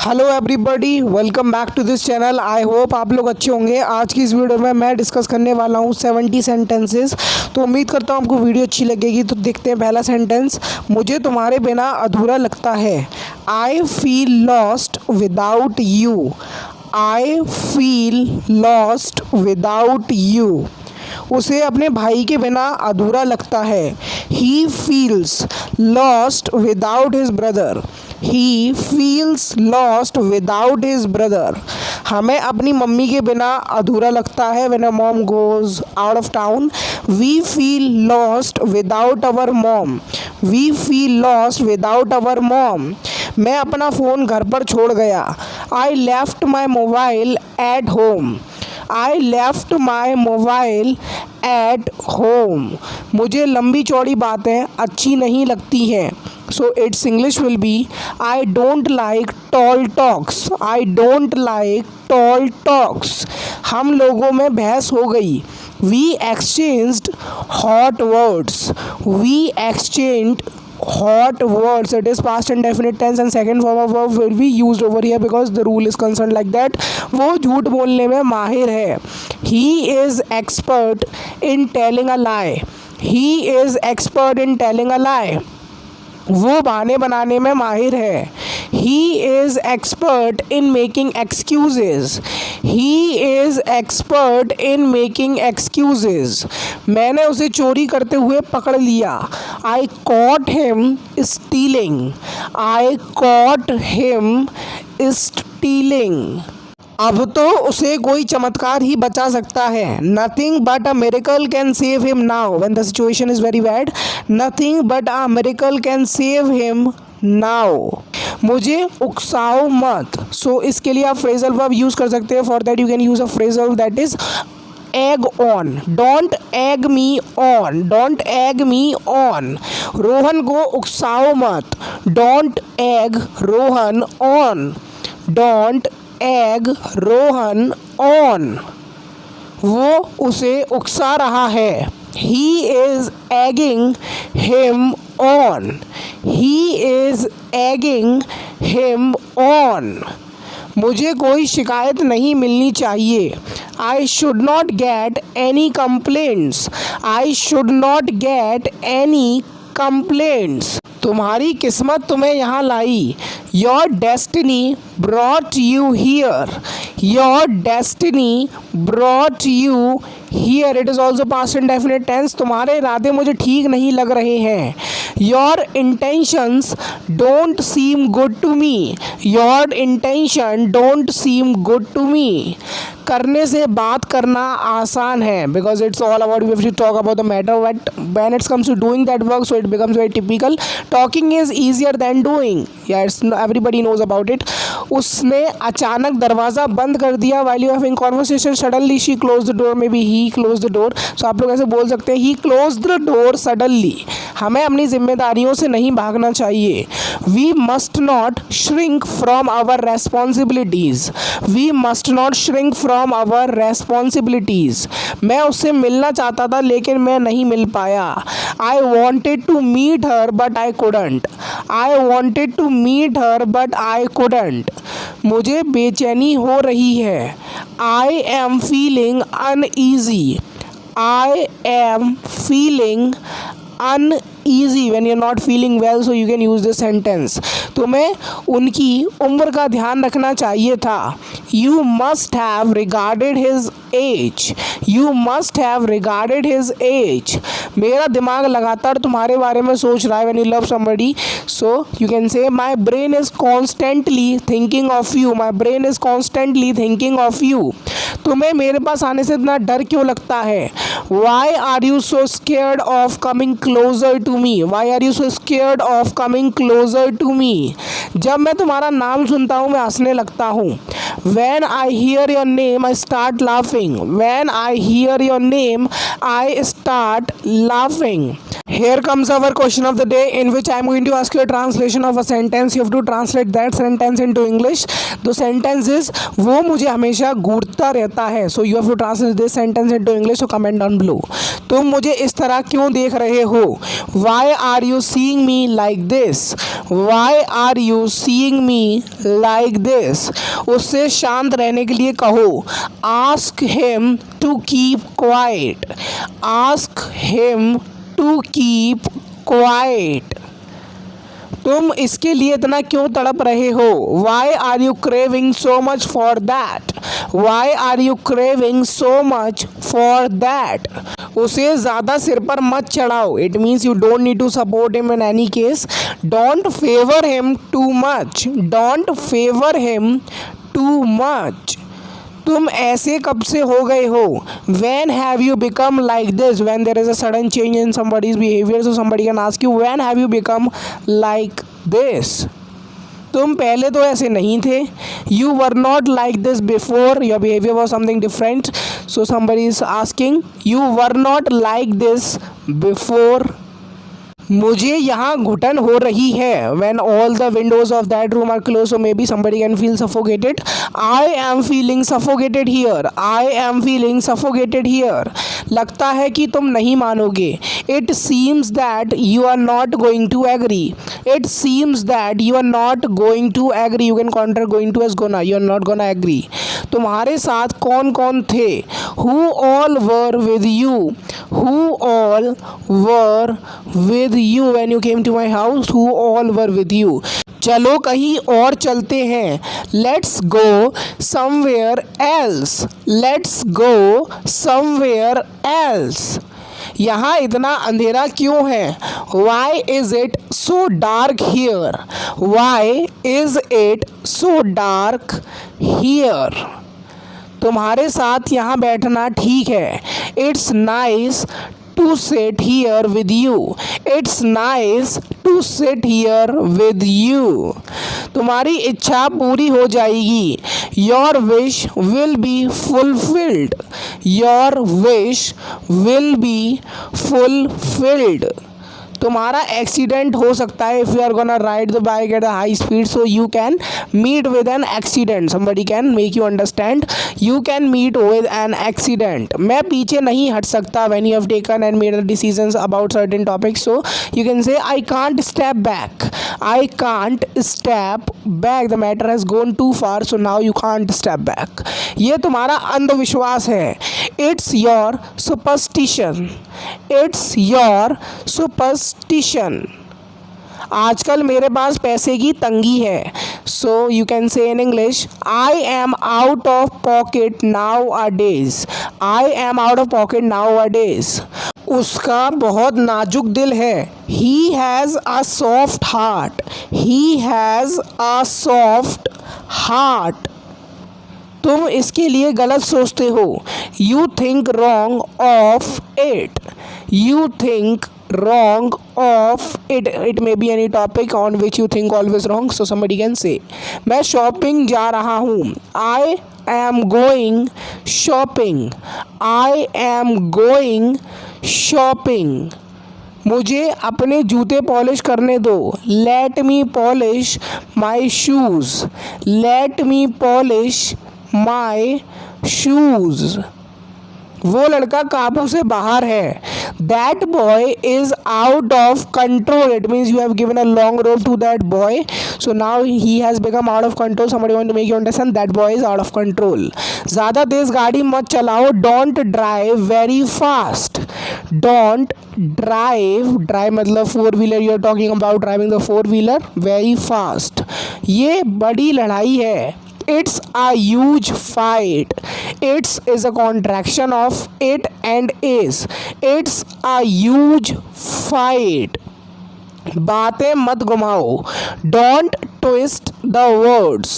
Hello everybody, welcome back to this channel. I hope आप लोग अच्छे होंगे। आज की इस वीडियो में मैं डिस्कस करने वाला हूँ 70 सेंटेंसेस। तो उम्मीद करता हूँ आपको वीडियो अच्छी लगेगी। तो देखते हैं पहला सेंटेंस। मुझे तुम्हारे बिना अधूरा लगता है। I feel lost without you. I feel lost without you. उसे अपने भाई के बिना अधूरा लगता है। He feels lost without his brother. He feels lost without his brother. हमें अपनी मम्मी के बिना अधूरा लगता है। When a mom goes out of town, we feel lost without our mom. We feel lost without our mom. मैं अपना phone घर पर छोड़ गया। I left my mobile at home. I left my mobile at home. मुझे लंबी चौड़ी बातें अच्छी नहीं लगती हैं। So it's English will be I don't like tall talks. I don't like tall talks. हम लोगों में बहस हो गई। We exchanged hot words. We exchanged hot words. It is past indefinite tense and second form of verb will be used over here because the rule is concerned like that. वो झूठ बोलने में माहिर है। He is expert in telling a lie. He is expert in telling a lie. वो बहाने बनाने में माहिर है। He is expert in making excuses. He is expert in making excuses. मैंने उसे चोरी करते हुए पकड़ लिया। I caught him stealing. I caught him stealing. अब तो उसे कोई चमत्कार ही बचा सकता है। Nothing but a miracle can save him now when the situation is very bad. Nothing but a miracle can save him now. मुझे उकसाओ मत। सो इसके लिए आप फ्रेजल वर्ब यूज़ कर सकते हैं। For that you can use a phrasal that is egg on. Don't egg me on. Don't egg me on. Rohan को उकसाओ मत। Don't egg Rohan on. Don't egg Rohan on. वो उसे उकसा रहा है। He is egging him on. He is egging him on. मुझे कोई शिकायत नहीं मिलनी चाहिए। I should not get any complaints. I should not get any complaints. तुम्हारी किस्मत तुम्हें यहाँ लाई। Your destiny brought you here. Your destiny brought you here. It is also past indefinite tense. तुम्हारे इरादे मुझे ठीक नहीं लग रहे हैं। Your intentions don't seem good to me. Your intention don't seem good to me. करने से बात करना आसान है because it's all about we have to talk about the matter, but when it comes to doing that work, so it becomes very typical. Talking is easier than doing. Yeah, it's everybody knows about it. उसने अचानक दरवाज़ा बंद कर दिया while you having conversation. Suddenly she closed the door. Maybe he closed the door. So आप लोग ऐसे बोल सकते हैं he closed the door suddenly. हमें अपनी जिम्मेदारियों से नहीं भागना चाहिए। We must not shrink from our responsibilities. We must not shrink from our responsibilities. मैं उससे मिलना चाहता था लेकिन मैं नहीं मिल पाया। I wanted to meet her but I couldn't. I wanted to meet her but I couldn't. मुझे बेचैनी हो रही है। I am feeling uneasy. I am feeling uneasy when you're not feeling well, so you can use this sentence. तुम्हें उनकी उम्र का ध्यान रखना चाहिए था। You must have regarded his age. You must have regarded his age. मेरा दिमाग लगातार तुम्हारे बारे में सोच रहा है when you love somebody. So you can say my brain is constantly thinking of you. My brain is constantly thinking of you. तुम्हें मेरे पास आने से इतना डर क्यों लगता है? Why are you so scared of coming closer to me? Why are you so scared of coming closer to me? जब मैं तुम्हारा नाम सुनता हूँ मैं हंसने लगता हूँ। When I hear your name, I start laughing. When I hear your name, I start laughing. Here comes our question of the day, in which I am going to ask you a translation of a sentence. You have to translate that sentence into English. The sentence is, वो मुझे हमेशा घूरता रहता है. So you have to translate this sentence into English. So comment down below. तुम मुझे इस तरह क्यों देख रहे हो? Why are you seeing me like this? Why are you seeing me like this? उससे शांत रहने के लिए कहो. Ask him to keep quiet. Ask him to keep quiet. तुम इसके लिए इतना क्यों तड़प रहे हो? Why are you craving so much for that? Why are you craving so much for that? उसे ज़्यादा सिर पर मत चढ़ाओ. It means you don't need to support him in any case. Don't favour him too much. Don't favour him too much. तुम ऐसे कब से हो गए हो? When have you become like this? When there is a sudden change in somebody's behavior, so somebody can ask you, when have you become like this? तुम पहले तो ऐसे नहीं थे. You were not like this before. Your behavior was something different. So somebody is asking, you were not like this before. मुझे यहाँ घुटन हो रही है. When all the windows of that room are closed, so maybe somebody can feel suffocated. I am feeling suffocated here. I am feeling suffocated here. लगता है कि तुम नहीं मानोगे. It seems that you are not going to agree. It seems that you are not going to agree. You can counter going to as gonna. You are not gonna agree. तुम्हारे साथ कौन कौन थे? Who all were with you? Who all were with you when you came to my house? Who all were with you? चलो कहीं और चलते हैं. Let's go somewhere else. Let's go somewhere else. यहाँ इतना अंधेरा क्यों है? Why is it so dark here? Why is it so dark here? तुम्हारे साथ यहाँ बैठना ठीक है. It's nice to sit here with you. It's nice to sit here with you. तुम्हारी इच्छा पूरी हो जाएगी. Your wish will be fulfilled. Your wish will be fulfilled. तुम्हारा एक्सीडेंट हो सकता है. If you are gonna ride the bike at a high speed, so you can meet with an accident. Somebody can make you understand. You can meet with an accident. मैं पीछे नहीं हट सकता. When you have taken and made the decisions about certain topics, so you can say I can't step back. I can't step back. The matter has gone to far, so now you can't step back. ये तुम्हारा अंधविश्वास है. It's your superstition. It's your superstition. आजकल मेरे पास पैसे की तंगी है. सो यू कैन से in English, I am out of pocket now a days. I am out of pocket now a days. उसका बहुत नाजुक दिल है. He has a soft heart. He has a soft heart. तुम इसके लिए गलत सोचते हो. You think wrong of it. You think wrong of it. It may be any topic on which you think always wrong, so somebody can say, मैं shopping जा रहा हूँ. I am going shopping. I am going shopping. मुझे अपने जूते polish करने दो. Let me polish my shoes. Let me polish my shoes. वो लड़का काबू से बाहर है. That boy is out of control. It means you have given a long rope to that boy, so now he has become out of control. Somebody want to make you understand that boy is out of control. ज़्यादा तेज़ गाड़ी मत चलाओ. Don't drive very fast. Don't drive मतलब four wheeler. You are talking about driving the four wheeler very fast. ये बड़ी लड़ाई है. It's a huge fight. It's is a contraction of it and is. It's a huge fight. बातें मत घुमाओ. Don't twist the words.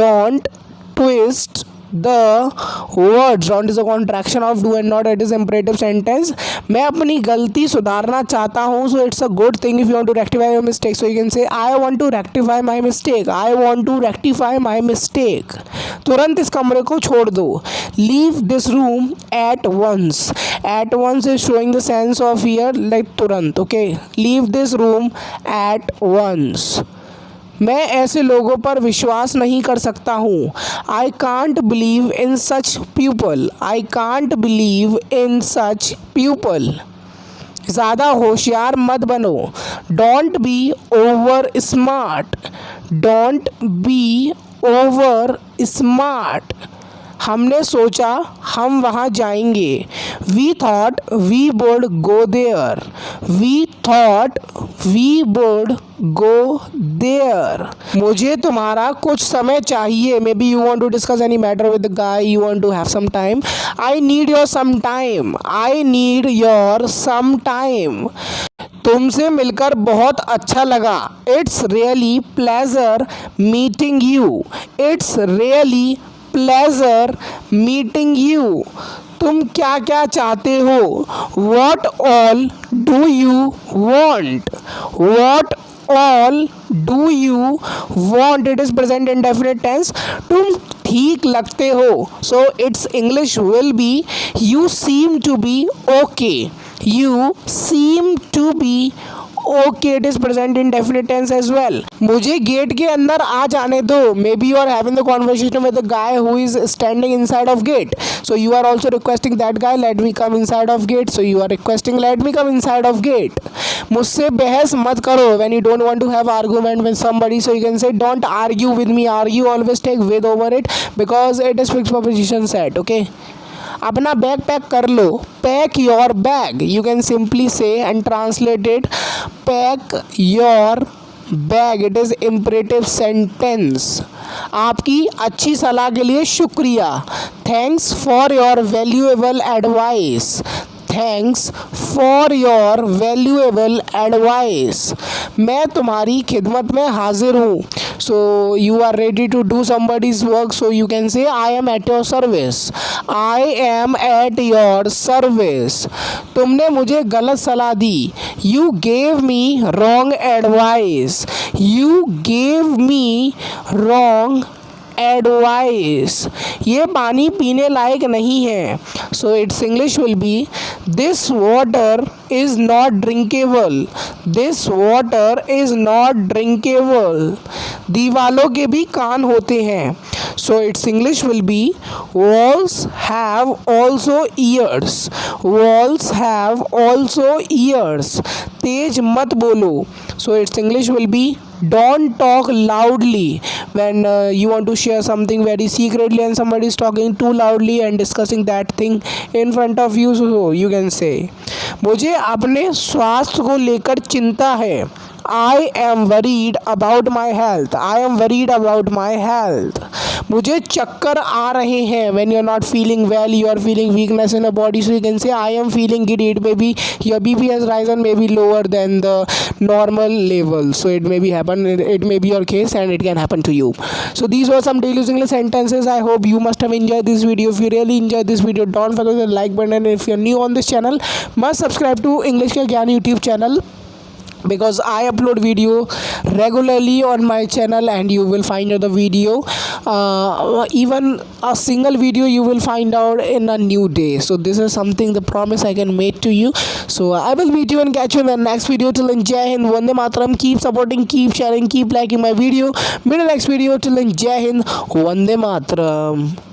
Don't twist the words. Don't is a contraction of do and not. It is imperative sentence. मैं अपनी गलती सुधारना चाहता हूँ. So it's a good thing if you want to rectify your mistake. So you can say I want to rectify my mistake. I want to rectify my mistake. तुरंत इस कमरे को छोड़ दो. Leave this room at once. At once is showing the sense of here like तुरंत. Okay. Leave this room at once. मैं ऐसे लोगों पर विश्वास नहीं कर सकता हूँ. I can't believe in such people. I can't believe in such people. ज़्यादा होशियार मत बनो. Don't be over smart. Don't be over smart. हमने सोचा हम वहाँ जाएंगे. We thought we would go there. We thought we would go there. मुझे तुम्हारा कुछ समय चाहिए. Maybe you want to discuss any matter with the guy. You want to have some time. I need your some time. I need your some time. तुमसे मिलकर बहुत अच्छा लगा. It's really pleasure meeting you. It's really pleasure meeting you. तुम क्या क्या चाहते हो. What all do you want. What all do you want. It is present indefinite tense. तुम ठीक लगते हो. So it's English will be you seem to be okay. You seem to be okay. It is present indefinite tense as well. मुझे gate के अंदर आ जाने दो. Maybe you are having the conversation with the guy who is standing inside of gate. So you are also requesting that guy let me come inside of gate. So you are requesting let me come inside of gate. मुझसे बहस मत करो. When you don't want to have argument with somebody. So you can say don't argue with me. Argue always take with over it because it is fixed preposition set. Okay. अपना bag pack कर लो. Pack your bag. You can simply say and translate it pack your bag. It is imperative sentence. आपकी अच्छी सलाह के लिए शुक्रिया. Thanks for your valuable advice. Thanks for your valuable advice. मैं तुम्हारी खिदमत में हाजिर हूँ. So you are ready to do somebody's work. So you can say I am at your service. I am at your service. तुमने मुझे गलत सलाह दी. You gave me wrong advice. You gave me wrong advice. ये पानी पीने लायक नहीं है. So it's English will be this water is not drinkable. This water is not drinkable. दीवालों के भी कान होते हैं. So it's English will be walls have also ears. walls have also ears. तेज मत बोलो. So its English will be don't talk loudly when you want to share something very secretly and somebody is talking too loudly and discussing that thing in front of you. So you can say मुझे अपने स्वास्थ्य को लेकर चिंता है. I am worried about my health. I am worried about my health. मुझे चक्कर आ रहे हैं. When you are not feeling well, you are feeling weakness in the body. So you can say I am feeling giddy. It may be your BP has risen, may be lower than the normal level. So it may be happen. It may be your case and it can happen to you. So these were some daily English sentences. I hope you must have enjoyed this video. If you really enjoyed this video, don't forget the like button. And if you are new on this channel, must subscribe to English Ka Gyan YouTube channel. Because I upload video regularly on my channel and you will find out the video even a single video you will find out in a new day. So this is something the promise I can make to you. So I will meet you and catch you in the next video. Till then, Jai Hind, Vande Mataram. Keep supporting, keep sharing, keep liking my video. Meet the next video. Till then, Jai Hind, Vande Mataram.